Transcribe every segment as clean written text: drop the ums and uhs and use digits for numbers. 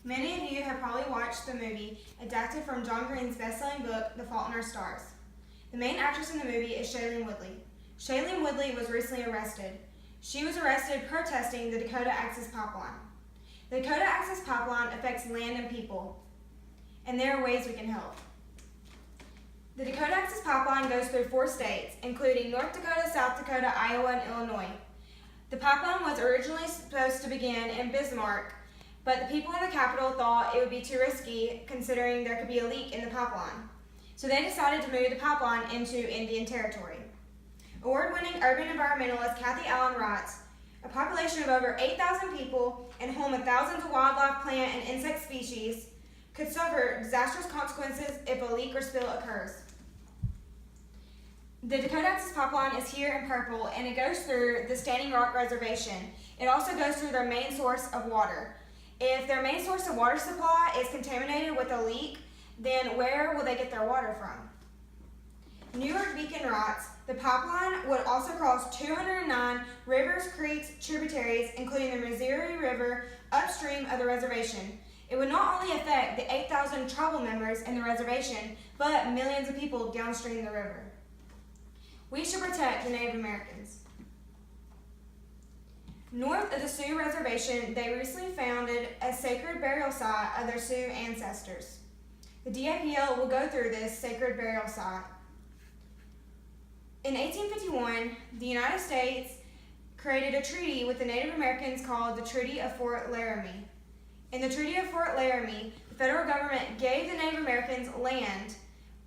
Many of you have probably watched the movie adapted from John Green's best-selling book, The Fault in Our Stars. The main actress in the movie is Shailene Woodley. Shailene Woodley was recently arrested. She was arrested protesting the Dakota Access Pipeline. The Dakota Access Pipeline affects land and people, and there are ways we can help. The Dakota Access Pipeline goes through 4 states, including North Dakota, South Dakota, Iowa, and Illinois. The pipeline was originally supposed to begin in Bismarck, but the people in the capital thought it would be too risky considering there could be a leak in the pipeline. So they decided to move the pipeline into Indian Territory. Award-winning urban environmentalist Kathy Allen writes, "A population of over 8,000 people and home of thousands of wildlife, plant, and insect species could suffer disastrous consequences if a leak or spill occurs." The Dakota Access Pipeline is here in purple, and it goes through the Standing Rock Reservation. It also goes through their main source of water. If their main source of water supply is contaminated with a leak, then where will they get their water from? New York Beacon writes, "The pipeline would also cross 209 rivers, creeks, tributaries, including the Missouri River, upstream of the reservation. It would not only affect the 8,000 tribal members in the reservation, but millions of people downstream the river." We should protect the Native Americans. North of the Sioux Reservation, they recently founded a sacred burial site of their Sioux ancestors. The DAPL will go through this sacred burial site. In 1851, the United States created a treaty with the Native Americans called the Treaty of Fort Laramie. In the Treaty of Fort Laramie, the federal government gave the Native Americans land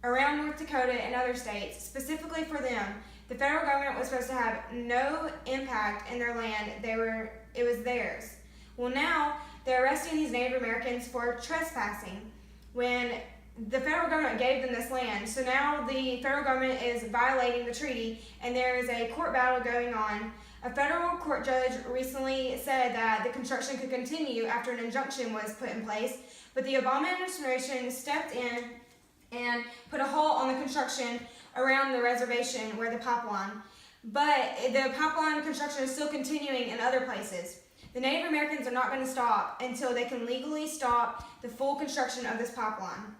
around North Dakota and other states, specifically for them. The federal government was supposed to have no impact in their land. It was theirs. Well, now they're arresting these Native Americans for trespassing when the federal government gave them this land. So now the federal government is violating the treaty, and there is a court battle going on. A federal court judge recently said that the construction could continue after an injunction was put in place, but the Obama administration stepped in and put a halt on the construction around the reservation where the pipeline. But the pipeline construction is still continuing in other places. The Native Americans are not going to stop until they can legally stop the full construction of this pipeline.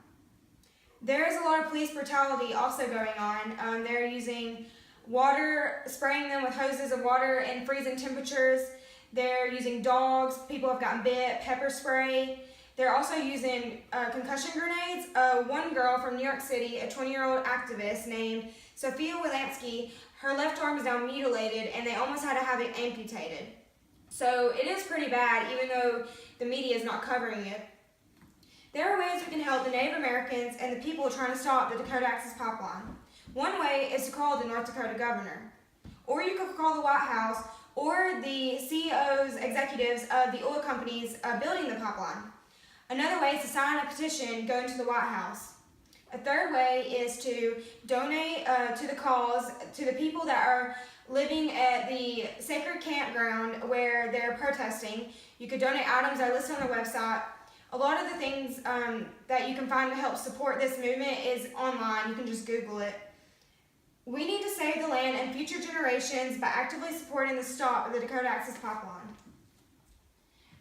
There is a lot of police brutality also going on. They're using water, spraying them with hoses of water in freezing temperatures. They're using dogs. People have gotten bit, pepper spray. They're also using concussion grenades. One girl from New York City, a 20-year-old activist named Sophia Wilansky, her left arm is now mutilated, and they almost had to have it amputated. So it is pretty bad, even though the media is not covering it. There are ways we can help the Native Americans and the people trying to stop the Dakota Access Pipeline. One way is to call the North Dakota governor, or you could call the White House or the CEOs, executives of the oil companies building the pipeline. Another way is to sign a petition going to the White House. A third way is to donate to the cause, to the people that are living at the sacred campground where they're protesting. You could donate items that are listed on the website. A lot of the things that you can find to help support this movement is online. You can just Google it. We need to save the land and future generations by actively supporting the stop of the Dakota Access Pipeline.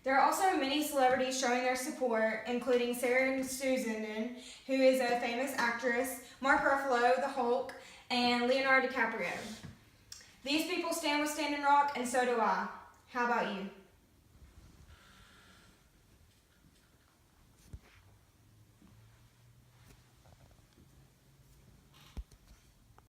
There are also many celebrities showing their support, including Sarah Susan, who is a famous actress, Mark Ruffalo, the Hulk, and Leonardo DiCaprio. These people stand with Standing Rock, and so do I. How about you?